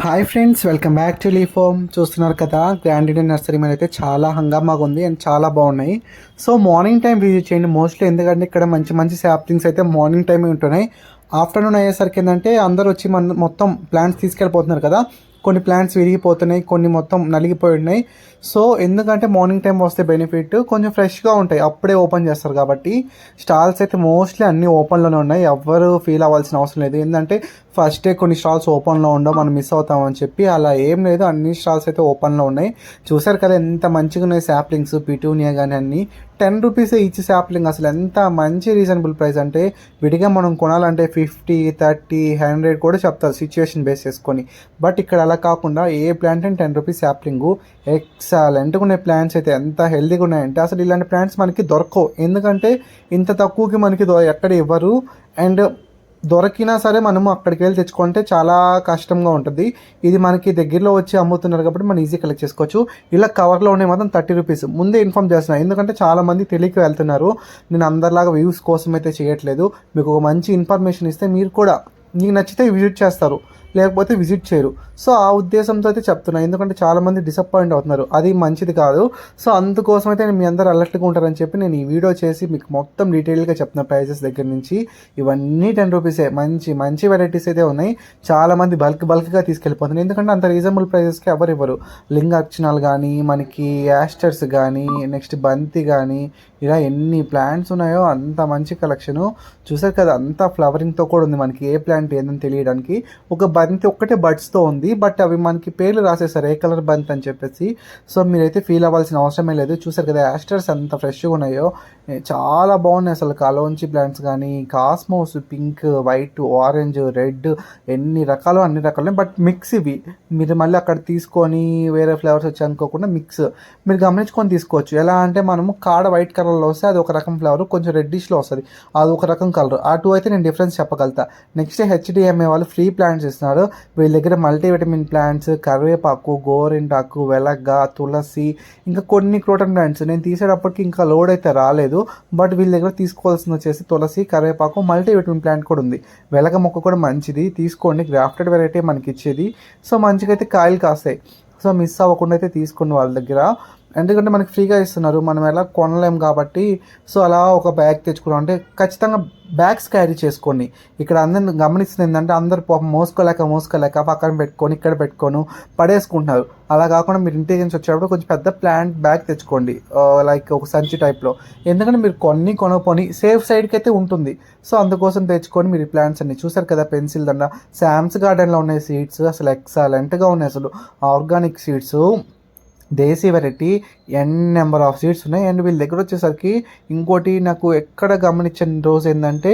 Hi friends, welcome back to లీ ఫోమ్. చూస్తున్నారు కదా, గ్రాండ్ ఇండియన్ నర్సరీ మీద అయితే చాలా హంగామాగా ఉంది అండ్ చాలా బాగున్నాయి. సో మార్నింగ్ టైం విజిట్ చేయండి మోస్ట్లీ, ఎందుకంటే ఇక్కడ మంచి మంచి శాప్లింగ్స్ అయితే మార్నింగ్ టైమే ఉంటున్నాయి. ఆఫ్టర్నూన్ అయ్యేసరికి ఏంటంటే అందరూ వచ్చి మొత్తం ప్లాంట్స్ తీసుకెళ్ళిపోతున్నారు కదా. కొన్ని ప్లాంట్స్ విరిగిపోతున్నాయి, కొన్ని మొత్తం నలిగిపోయి ఉన్నాయి. సో ఎందుకంటే మార్నింగ్ టైం వస్తే బెనిఫిట్, కొంచెం ఫ్రెష్గా ఉంటాయి, అప్పుడే ఓపెన్ చేస్తారు కాబట్టి. స్టాల్స్ అయితే మోస్ట్లీ అన్నీ ఓపెన్లోనే ఉన్నాయి, ఎవ్వరు ఫీల్ అవ్వాల్సిన అవసరం లేదు. ఏంటంటే ఫస్ట్ డే కొన్ని స్టాల్స్ ఓపెన్లో ఉండవు, మనం మిస్ అవుతామని చెప్పి. అలా ఏం లేదు, అన్ని స్టాల్స్ అయితే ఓపెన్లో ఉన్నాయి. చూసారు కదా ఎంత మంచిగా ఉన్నాయి శాప్లింగ్స్, పిటూనియా కానీ అన్నీ. 10 రూపీస్ ఈచ్ శాప్లింగ్. అసలు ఎంత మంచి రీజనబుల్ ప్రైస్ అంటే, విడిగా మనం కొనాలంటే 50, 30, 100 కూడా చెప్తారు సిచ్యువేషన్ బేస్ చేసుకొని. బట్ ఇక్కడ అలా కాకుండా ఏ ప్లాంట్ అని 10 రూపీస్ శాప్లింగు. ఎక్సలెంట్గా ఉన్నాయి ప్లాంట్స్ అయితే, ఎంత హెల్తీగా ఉన్నాయంటే అసలు ఇలాంటి ప్లాంట్స్ మనకి దొరకవు. ఎందుకంటే ఇంత తక్కువకి మనకి ఎక్కడ ఇవ్వరు. అండ్ దొరికినా సరే మనము అక్కడికి వెళ్ళి తెచ్చుకుంటే చాలా కష్టంగా ఉంటుంది. ఇది మనకి దగ్గరలో వచ్చి అమ్ముతున్నారు కాబట్టి మనం ఈజీ కలెక్ట్ చేసుకోవచ్చు. ఇలా కవర్లో ఉన్నాయి మాత్రం 30 రూపీస్. ముందే ఇన్ఫామ్ చేస్తున్నాను, ఎందుకంటే చాలామంది తెలియక వెళ్తున్నారు. నేను అందరిలాగా వ్యూస్ కోసం అయితే చేయట్లేదు. మీకు ఒక మంచి ఇన్ఫర్మేషన్ ఇస్తే మీరు కూడా మీకు నచ్చితే విజిట్ చేస్తారు, లేకపోతే విజిట్ చేయరు. సో ఆ ఉద్దేశంతో అయితే చెప్తున్నాను, ఎందుకంటే చాలామంది డిసప్పాయింట్ అవుతున్నారు, అది మంచిది కాదు. సో అందుకోసం అయితే నేను మీ అందరూ అలర్ట్గా ఉంటారని చెప్పి నేను ఈ వీడియో చేసి మీకు మొత్తం డీటెయిల్గా చెప్తున్నా. ప్రైజెస్ దగ్గర నుంచి ఇవన్నీ 10 రూపీసే. మంచి మంచి వెరైటీస్ అయితే ఉన్నాయి. చాలామంది బల్క్గా తీసుకెళ్ళిపోతున్నారు, ఎందుకంటే అంత రీజనబుల్ ప్రైజెస్కి ఎవరు ఇవ్వరు. లింగార్చనాలు కానీ, మనకి యాస్టర్స్ కానీ, నెక్స్ట్ బంతి కానీ, ఇలా ఎన్ని ప్లాంట్స్ ఉన్నాయో అంత మంచి కలెక్షను. చూసారు కదా, అంతా ఫ్లవరింగ్తో కూడా ఉంది. మనకి ఏ ప్లాంట్ ఏందని తెలియడానికి. ఒక బంతి ఒక్కటే బడ్స్తో ఉంది, బట్ అవి మనకి పేర్లు రాసేసారు ఏ కలర్ బంతి అని చెప్పేసి. సో మీరైతే ఫీల్ అవ్వాల్సిన అవసరమే లేదు. చూసారు కదా యాస్టర్స్ ఎంత ఫ్రెష్గా ఉన్నాయో, చాలా బాగున్నాయి అసలు. కాలోంచి ప్లాంట్స్ కానీ, cosmos, pink, white, orange, red, ఎన్ని రకాలు అన్ని రకాలు. బట్ మిక్స్ ఇవి. మీరు మళ్ళీ అక్కడ తీసుకొని వేరే ఫ్లేవర్స్ వచ్చి అనుకోకుండా మిక్స్ మీరు గమనించుకొని తీసుకోవచ్చు. ఎలా అంటే మనము కాడ వైట్ కలర్లో వస్తే అది ఒక రకం ఫ్లేవర్, కొంచెం రెడ్డిష్లో వస్తుంది అది ఒక రకం కలర్. ఆ టూ అయితే నేను డిఫరెన్స్ చెప్పగలుగుతా. నెక్స్ట్ హెచ్డిఎంఏ వాళ్ళు ఫ్రీ ప్లాంట్స్ ఇస్తున్నారు. వీళ్ళ దగ్గర మల్టీవిటమిన్ ప్లాంట్స్, కరివేపాకు, గోరింటాకు, వెలగ, తులసి, ఇంకా కొన్ని క్రోటన్ ప్లాంట్స్. నేను తీసేటప్పటికి ఇంకా లోడ్ అయితే రాలేదు, బట్ వీళ్ళ దగ్గర తీసుకోవాల్సింది వచ్చేసి తులసి, కరివేపాకు, మల్టీవిటమిన్ ప్లాంట్ కూడా ఉంది. వెలగ మొక్క కూడా మంచిది, తీసుకోండి. గ్రాఫ్టెడ్ వెరైటీ మనకి ఇచ్చేది. సో మంచిగా అయితే కాయలు కాస్తాయి. సో మిస్ అవ్వకుండా అయితే తీసుకోండి వాళ్ళ దగ్గర, ఎందుకంటే మనకి ఫ్రీగా ఇస్తున్నారు, మనం ఎలా కొనలేం కాబట్టి. సో అలా ఒక బ్యాగ్ తెచ్చుకున్నాం అంటే ఖచ్చితంగా బ్యాగ్స్ క్యారీ చేసుకోండి. ఇక్కడ అందరిని గమనిస్తుంది ఏంటంటే, అందరు పాపం మోసుకోలేక పక్కన పెట్టుకొని ఇక్కడ పెట్టుకొని పడేసుకుంటున్నారు. అలా కాకుండా మీరు ఇంటికి నుంచి వచ్చేటప్పుడు కొంచెం పెద్ద ప్లాంట్ బ్యాగ్ తెచ్చుకోండి, లైక్ ఒక సంచి టైప్లో. ఎందుకంటే మీరు కొనుక్కొని సేఫ్ సైడ్కి అయితే ఉంటుంది. సో అందుకోసం తెచ్చుకొని మీరు ఈ ప్లాంట్స్ అన్ని. చూసారు కదా పెన్సిల్ దండ, శామ్స్ గార్డెన్లో ఉన్నాయి సీడ్స్, అసలు ఎక్సలెంట్గా ఉన్నాయి అసలు. Organic seeds, desi variety, number of seeds ఉన్నాయి. అండ్ వీళ్ళ దగ్గర వచ్చేసరికి ఇంకోటి నాకు ఎక్కడ గమనించిన రోజ్ ఏంటంటే,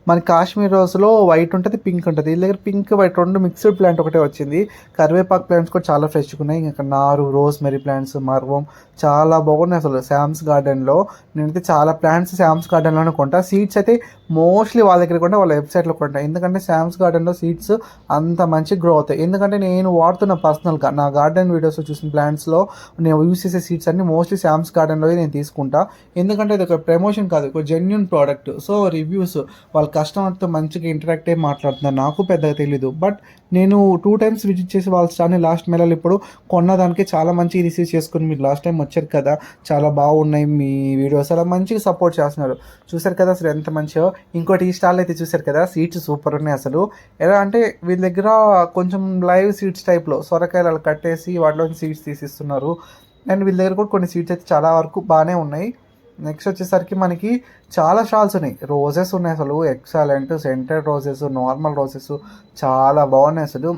మన కాశ్మీర్ రోజ్లో వైట్ ఉంటుంది, పింక్ ఉంటుంది. వీళ్ళ దగ్గర పింక్, వైట్ రెండు మిక్స్డ్ ప్లాంట్ ఒకటే వచ్చింది. కరివేపాకు ప్లాంట్స్ కూడా చాలా ఫ్రెష్గా ఉన్నాయి. ఇంకా నారు, రోజ్ మెరీ ప్లాంట్స్, మర్వం చాలా బాగున్నాయి అసలు శామ్స్ గార్డెన్లో. నేనైతే చాలా ప్లాంట్స్ శామ్స్ గార్డెన్లోనే కొంటా. సీడ్స్ అయితే మోస్ట్లీ వాళ్ళ దగ్గర కొంటా, వాళ్ళ వెబ్సైట్లో కొంటా. ఎందుకంటే శామ్స్ గార్డెన్లో సీడ్స్ అంత మంచి గ్రో అవుతాయి. ఎందుకంటే నేను వాడుతున్న పర్సనల్గా నా గార్డెన్ వీడియోస్ చూసిన ప్లాంట్స్లో నేను యూస్ చేసే సీడ్స్ అన్ని మోస్ట్లీ శామ్స్ గార్డెన్లో నేను తీసుకుంటా. ఎందుకంటే ఇది ఒక ప్రమోషన్ కాదు, ఒక జెన్యున్ ప్రోడక్ట్. సో రివ్యూస్ వాళ్ళ కస్టమర్తో మంచిగా ఇంటరాక్ట్ అయ్యి మాట్లాడుతున్నారు. నాకు పెద్దగా తెలీదు, బట్ నేను 2 టైమ్స్ విజిట్ చేసి వాళ్ళ స్టార్ని లాస్ట్ మేళాలు ఇప్పుడు కొన్నదానికి చాలా మంచిగా రిసీవ్ చేసుకుని మీరు లాస్ట్ టైం వచ్చారు కదా, చాలా బాగున్నాయి మీ వీడియోస్, అలా మంచిగా సపోర్ట్ చేస్తున్నారు. చూసారు కదా అసలు ఎంత మంచిగా. ఇంకోటి ఈ స్టాల్ అయితే చూసారు కదా, సీడ్స్ సూపర్ ఉన్నాయి అసలు. ఎలా అంటే వీళ్ళ దగ్గర కొంచెం లైవ్ సీడ్స్ టైప్లో సొరకాయలు అలా కట్టేసి వాటిలో సీడ్స్ తీసిస్తున్నారు. అండ్ వీళ్ళ దగ్గర కూడా కొన్ని సీడ్స్ అయితే చాలా వరకు బాగానే ఉన్నాయి. నెక్స్ట్ వచ్చేసరికి మనకి చాలా స్టాల్స్ ఉన్నాయి. రోజెస్ ఉన్నాయి అసలు excellent, scented roses, normal roses చాలా బాగున్నాయి అసలు.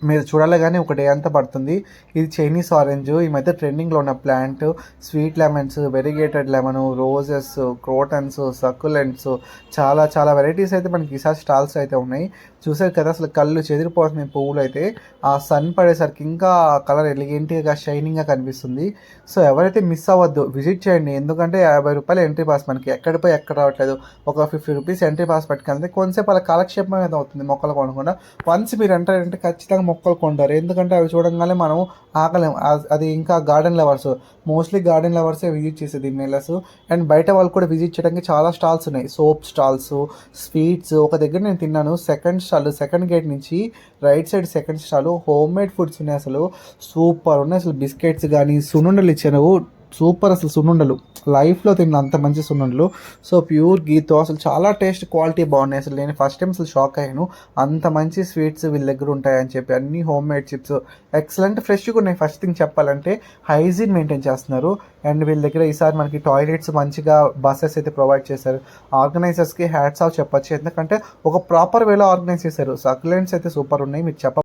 మీరు చూడాలి కానీ ఒక డే అంతా పడుతుంది. ఇది చైనీస్ ఆరెంజ్, ఈ మధ్య ట్రెండింగ్లో ఉన్న plant. Sweet lemons, variegated lemon, roses, crotons, succulents, చాలా చాలా వెరైటీస్ అయితే మనకి ఈసారి స్టాల్స్ అయితే ఉన్నాయి. చూసారు కదా అసలు కళ్ళు చెదిరిపోతున్నాయి పువ్వులు అయితే. ఆ సన్ పడేసరికి ఇంకా కలర్ ఎలిగెంట్గా షైనింగ్గా కనిపిస్తుంది. సో ఎవరైతే మిస్ అవ్వద్దు, విజిట్ చేయండి. ఎందుకంటే 50 రూపాయలు ఎంట్రీ పాస్, మనకి ఎక్కడ పోయి ఎక్కడ రావట్లేదు. ఒక 50 రూపీస్ ఎంట్రీ పాస్ పెట్టుకెళ్తే కొంతసేపు అలా కాలక్షేపం అనేది అవుతుంది మొక్కలు కొనకుండా. వన్స్ మీరు ఎంటర్ అంటే ఖచ్చితంగా మొక్కలు కొంటారు, ఎందుకంటే అవి చూడంగానే మనం ఆకలేం. అది ఇంకా గార్డెన్ లవర్స్, మోస్ట్లీ గార్డెన్ లవర్సే విజిట్ చేసేది మెల్లస్. అండ్ బయట వాళ్ళు కూడా విజిట్ చేయడానికి చాలా స్టాల్స్ ఉన్నాయి, సోప్ స్టాల్స్, స్వీట్స్. ఒక దగ్గర నేను తిన్నాను, సెకండ్ స్టాల్, సెకండ్ గేట్ నుంచి right side second stall, home made foods ఉన్నాయి. అసలు సూపర్ ఉన్నాయి. అసలు బిస్కెట్స్ కానీ సున్నుండలు ఇచ్చారు, సూపర్. అసలు సున్నుండలు లైఫ్లో తిన్న అంత మంచి సున్నుండలు. సో ప్యూర్ గీతో అసలు చాలా టేస్ట్ క్వాలిటీ బాగున్నాయి. అసలు నేను ఫస్ట్ టైం అసలు షాక్ అయ్యాను, అంత మంచి స్వీట్స్ వీళ్ళ దగ్గర ఉంటాయని చెప్పి. అన్ని హోమ్ మేడ్ చిప్స్ ఎక్సలెంట్, ఫ్రెష్గా ఉన్నాయి. ఫస్ట్ థింగ్ చెప్పాలంటే హైజీన్ మెయింటైన్ చేస్తున్నారు. అండ్ వీళ్ళ దగ్గర ఈసారి మనకి టాయిలెట్స్ మంచిగా బస్సెస్ అయితే ప్రొవైడ్ చేశారు. ఆర్గనైజర్స్కి హ్యాట్స్ ఆఫ్ చెప్పొచ్చు, ఎందుకంటే ఒక ప్రాపర్ వేలో ఆర్గనైజ్ చేశారు. సక్యులెంట్స్ అయితే సూపర్ ఉన్నాయి. మీరు